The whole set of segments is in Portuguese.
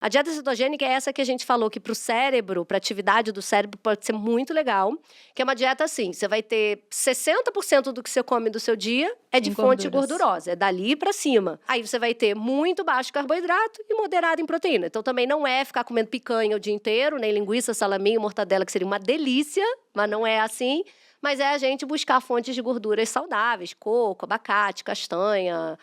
A dieta cetogênica é essa que a gente falou que para o cérebro, para a atividade do cérebro, pode ser muito legal. Que é uma dieta assim, você vai ter 60% do que você come do seu dia é de Em fonte gorduras. gordurosa, é dali para cima. Aí você vai ter muito baixo carboidrato e moderado em proteína. Então também não é ficar comendo picanha o dia inteiro, nem linguiça, salaminho, mortadela, que seria uma delícia, mas não é assim. Mas é a gente buscar fontes de gorduras saudáveis, coco, abacate, castanha,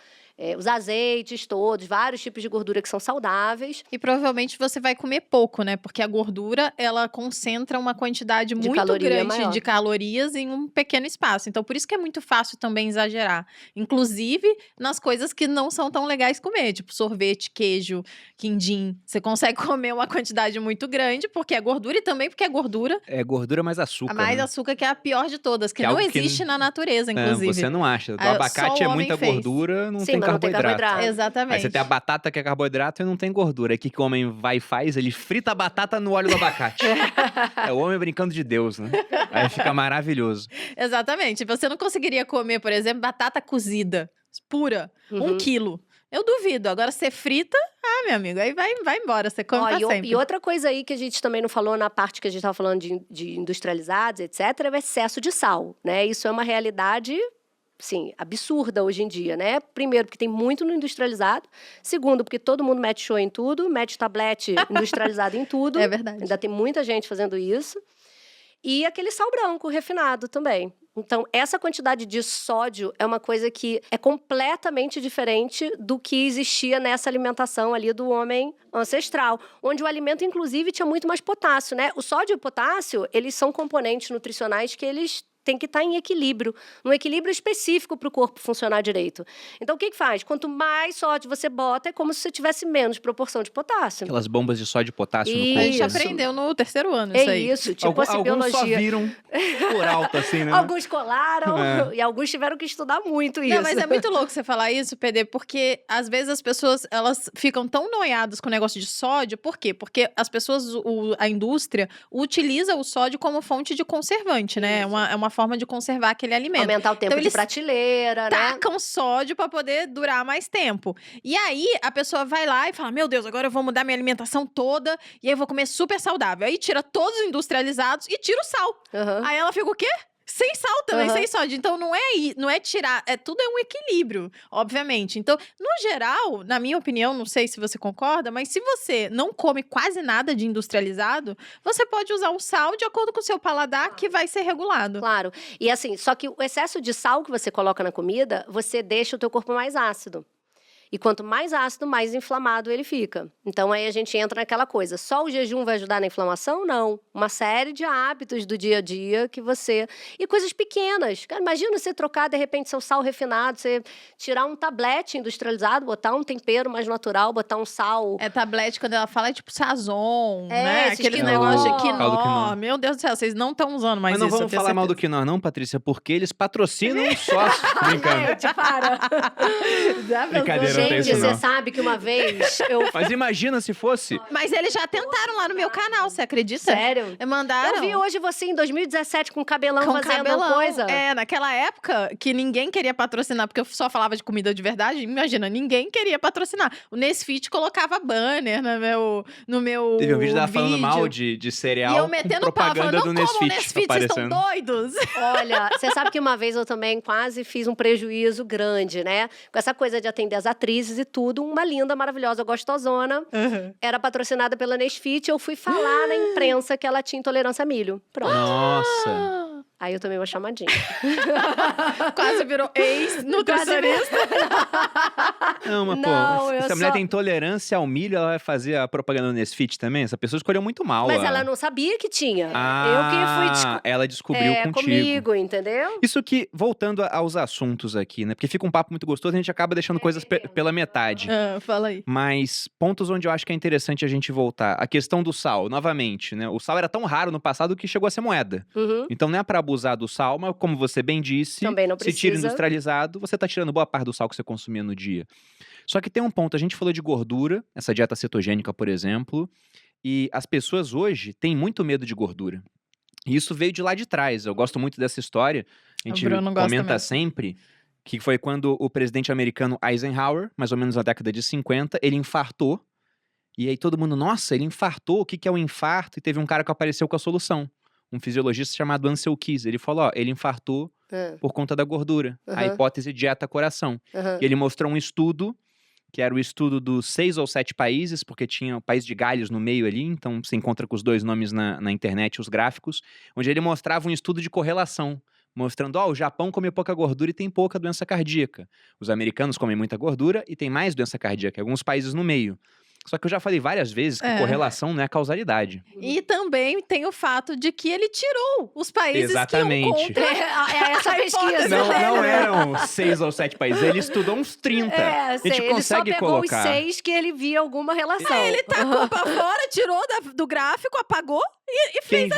os azeites todos, vários tipos de gordura que são saudáveis. E provavelmente você vai comer pouco, né? Porque a gordura, ela concentra uma quantidade muito caloria grande maior. de calorias em um pequeno espaço. Então, por isso que é muito fácil também exagerar. Inclusive, nas coisas que não são tão legais comer. Tipo sorvete, queijo, quindim. Você consegue comer uma quantidade muito grande, porque é gordura. E também porque é gordura. É gordura mais A açúcar, mais né? açúcar, que é a pior de todas. Que Que é não algo que existe na natureza, inclusive. você não acha. O Ah, abacate só é o homem muita fez. gordura, não Sim, tem mas não tem carboidrato. carboidrato. Exatamente. Aí você tem a batata que é carboidrato e não tem gordura. Aí o que que o homem vai e faz? Ele frita a batata no óleo do abacate. É o homem brincando de Deus, né? Aí fica maravilhoso. Exatamente. Você não conseguiria comer, por exemplo, batata cozida, pura, 1 quilo. Eu duvido. Agora, você frita, meu amigo, aí vai embora, você come pra sempre. E outra coisa aí que a gente também não falou na parte que a gente estava falando de industrializados, etc., é o excesso de sal, né? Isso é uma realidade, sim, absurda hoje em dia, né? Primeiro, porque tem muito no industrializado. Segundo, porque todo mundo mete show em tudo, mete tablete industrializado em tudo. É verdade. Ainda tem muita gente fazendo isso. E aquele sal branco refinado também. Então, essa quantidade de sódio é uma coisa que é completamente diferente do que existia nessa alimentação ali do homem ancestral, onde o alimento, inclusive, tinha muito mais potássio, né? O sódio e o potássio, eles são componentes nutricionais que eles têm que estar em equilíbrio, num equilíbrio específico para o corpo funcionar direito. Então, o que faz? Quanto mais sódio você bota, é como se você tivesse menos proporção de potássio. Aquelas bombas de sódio e potássio no A corpo. gente Isso. aprendeu no 3º ano É isso aí. isso, tipo assim, Alguns só biologia. viram por alto, assim, né? Alguns colaram e alguns tiveram que estudar muito isso. Não, mas é muito louco você falar isso, PD, porque às vezes as pessoas, elas ficam tão noiadas com o negócio de sódio. Por quê? Porque as pessoas, a indústria, utiliza o sódio como fonte de conservante, né? É uma forma de conservar aquele alimento. Aumentar o tempo Então, de eles prateleira, né? tacam sódio pra poder durar mais tempo. E aí, a pessoa vai lá e fala, meu Deus, agora eu vou mudar minha alimentação toda e aí eu vou comer super saudável. Aí tira todos os industrializados e tira o sal. Aham. Aí ela fica o quê? Sem sal também, Aham. sem sódio. Então, não é tirar, tudo é um equilíbrio, obviamente. Então, no geral, na minha opinião, não sei se você concorda, mas se você não come quase nada de industrializado, você pode usar o sal de acordo com o seu paladar, que vai ser regulado. Claro. E assim, só que o excesso de sal que você coloca na comida, você deixa o teu corpo mais ácido. E quanto mais ácido, mais inflamado ele fica. Então, aí a gente entra naquela coisa. Só o jejum vai ajudar na inflamação? Não. Uma série de hábitos do dia a dia que você... E coisas pequenas. Cara, imagina você trocar, de repente, seu sal refinado, você tirar um tablete industrializado, botar um tempero mais natural, botar um sal... É tablete, quando ela fala, é tipo Sazon, É, né? esses Aquele quinó. negócio de Caldo quinó. quinó. Meu Deus do céu, vocês não estão usando mais Mas não isso. vamos eu tenho falar mal do certeza. quinoa não, Patrícia, porque eles patrocinam o sócio. Brincando. Gente, para! Brincadeira, não tem Gente, isso você não. sabe que uma vez eu... Mas imagina se fosse... Mas eles já tentaram lá no meu canal, você acredita? Sério? Mandaram. Eu vi hoje você em 2017 com cabelão Com fazendo cabelão. coisa. É, naquela época que ninguém queria patrocinar, porque eu só falava de comida de verdade, imagina, ninguém queria patrocinar. O Nesfit colocava banner no meu Teve um vídeo dela falando vídeo. mal de cereal E eu com metendo pau, propaganda falando, do não comam Nesfit Nesfit, vocês estão aparecendo. doidos? Olha, você sabe que uma vez eu também quase fiz um prejuízo grande, né? Com essa coisa de atender as atrizes e tudo, uma linda, maravilhosa, gostosona. Era patrocinada pela Nesfit, eu fui falar na imprensa que ela tinha intolerância a milho. Pronto. Nossa. Aí eu tomei uma chamadinha. Quase virou ex-nutricionista. Não, mas Não, pô, eu se a mulher só- tem intolerância ao milho, ela vai fazer a propaganda do Nesfit também? Essa pessoa escolheu muito mal. Mas ela não sabia que tinha. Ah, Eu que fui ela descobriu contigo. comigo, entendeu? Isso que, voltando aos assuntos aqui, né? Porque fica um papo muito gostoso e a gente acaba deixando coisas pela metade. Fala aí. Mas pontos onde eu acho que é interessante a gente voltar. A questão do sal, novamente, né? O sal era tão raro no passado que chegou a ser moeda. Uhum. Então não é pra abusar do sal, mas como você bem disse, Também não se tira precisa. industrializado, você tá tirando boa parte do sal que você consumia no dia. Só que tem um ponto, a gente falou de gordura, essa dieta cetogênica, por exemplo, e as pessoas hoje têm muito medo de gordura. E isso veio de lá de trás. Eu gosto muito dessa história. A gente Bruno gosta comenta mesmo. sempre que foi quando o presidente americano Eisenhower, mais ou menos na década de 50, ele infartou E aí todo mundo, nossa, ele infartou, o que que é um infarto? E teve um cara que apareceu com a solução. Um fisiologista chamado Ansel Keys. Ele falou, ó, ele infartou por conta da gordura. A Aham. hipótese dieta-coração. Aham. E ele mostrou um estudo, que era o estudo dos 6 ou 7 países, porque tinha o país de Gales no meio ali, então você encontra com os dois nomes na internet, os gráficos, onde ele mostrava um estudo de correlação, mostrando, ó, o Japão come pouca gordura e tem pouca doença cardíaca. Os americanos comem muita gordura e tem mais doença cardíaca, alguns países no meio. Só que eu já falei várias vezes que correlação não é causalidade. E também tem o fato de que ele tirou os países Exatamente. que iam contra É essa a pesquisa. hipótese Não, dele. não eram 6 ou 7 países, ele estudou uns 30. É, A gente sei, ele só consegue pegou colocar. os 6 que ele via alguma relação. Ele tacou pra fora, tirou do gráfico, apagou e fez.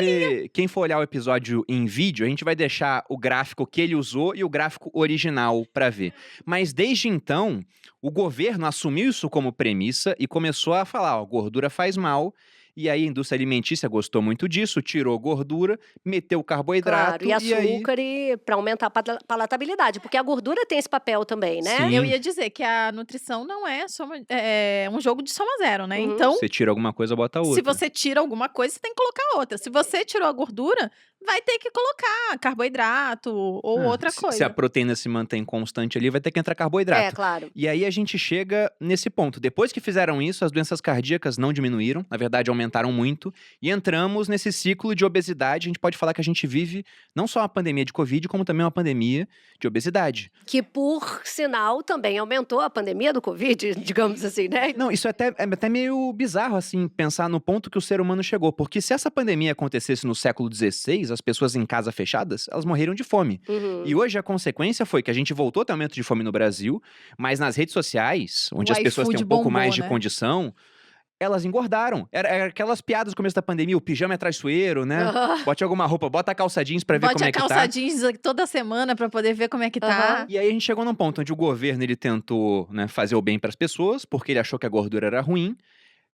Quem for olhar o episódio em vídeo, a gente vai deixar o gráfico que ele usou e o gráfico original pra ver. Mas desde então, o governo assumiu isso como premissa e começou a falar, ó, gordura faz mal. E aí a indústria alimentícia gostou muito disso, tirou gordura, meteu carboidrato Claro, e açúcar para aumentar a palatabilidade, porque a gordura tem esse papel também, né? Sim. Eu ia dizer que a nutrição não é um jogo de soma zero, né? Uhum. Então, Você tira alguma coisa, bota outra. se você tira alguma coisa, você tem que colocar outra. Se você tirou a gordura, vai ter que colocar carboidrato ou outra coisa. Se a proteína se mantém constante ali, vai ter que entrar carboidrato. É, claro. E aí a gente chega nesse ponto. Depois que fizeram isso, as doenças cardíacas não diminuíram, na verdade aumentaram muito, e entramos nesse ciclo de obesidade. A gente pode falar que a gente vive não só uma pandemia de Covid, como também uma pandemia de obesidade. Que, por sinal, também aumentou a pandemia do Covid, digamos assim, né? Não, isso é até meio bizarro, assim, pensar no ponto que o ser humano chegou. Porque se essa pandemia acontecesse no século XVI, as pessoas em casa fechadas, elas morreram de fome. Uhum. E hoje a consequência foi que a gente voltou a ter aumento de fome no Brasil, mas nas redes sociais, onde O as pessoas têm iFood um pouco bombou, mais de né? condição, elas engordaram. Era aquelas piadas no começo da pandemia, o pijama é traiçoeiro, né? Aham. Bote alguma roupa, bota a calça jeans pra ver Bote como é a que calça tá. jeans toda semana pra poder ver como é que tá. Aham. E aí a gente chegou num ponto onde o governo ele tentou, né, fazer o bem pras pessoas, porque ele achou que a gordura era ruim.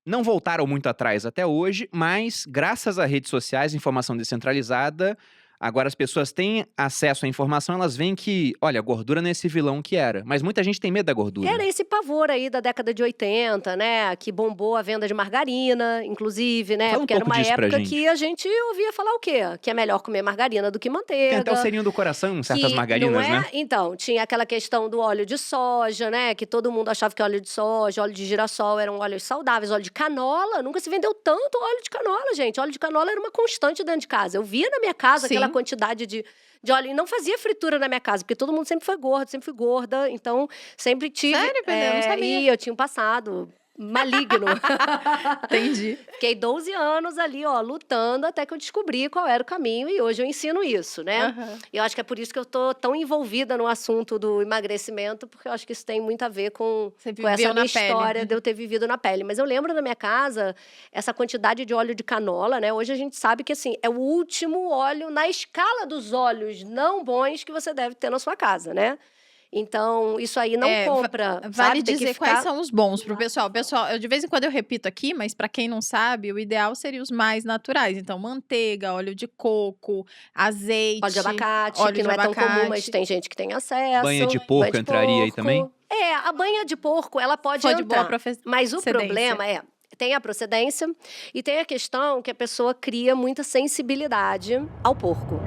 Não voltaram muito atrás até hoje, mas graças a redes sociais, informação descentralizada, agora as pessoas têm acesso à informação, elas veem que, olha, a gordura não é esse vilão que era. Mas muita gente tem medo da gordura. Era esse pavor aí da década de 80, né? Que bombou a venda de margarina, inclusive, né? Fala um Porque era pouco uma disso pra época gente. que a gente ouvia falar o quê? Que é melhor comer margarina do que Tem manteiga. até o serinho do coração, certas que margarinas, não é... né? Então, tinha aquela questão do óleo de soja, né? Que todo mundo achava que óleo de soja, óleo de girassol eram óleos saudáveis. Óleo de canola, nunca se vendeu tanto óleo de canola, gente. Óleo de canola era uma constante dentro de casa. Eu via na minha casa Sim. aquela quantidade de óleo. E não fazia fritura na minha casa, porque todo mundo sempre foi gordo, sempre fui gorda. Então, sempre tive... Sério, Pedro? Eu não sabia. E eu tinha um passado maligno. Entendi. Fiquei 12 anos ali, ó, lutando até que eu descobri qual era o caminho e hoje eu ensino isso, né? Aham. E eu acho que é por isso que eu tô tão envolvida no assunto do emagrecimento, porque eu acho que isso tem muito a ver com Você essa viveu minha na pele. história de eu ter vivido na pele. Mas eu lembro na minha casa, essa quantidade de óleo de canola, né? Hoje a gente sabe que, assim, é o último óleo na escala dos óleos não bons que você deve ter na sua casa, né? Então, isso aí não compra, Vale sabe? Tem que dizer ficar... quais são os bons pro pessoal. Pessoal, de vez em quando eu repito aqui, mas pra quem não sabe, o ideal seria os mais naturais. Então, manteiga, óleo de coco, azeite, Óleo de abacate, óleo que de não é tão comum, mas abacate. tem gente que tem acesso. Banha de porco Banha de entraria aí porco. também? É, a banha de porco, ela pode Foi entrar. de boa procedência. Mas o problema tem a procedência e tem a questão que a pessoa cria muita sensibilidade ao porco.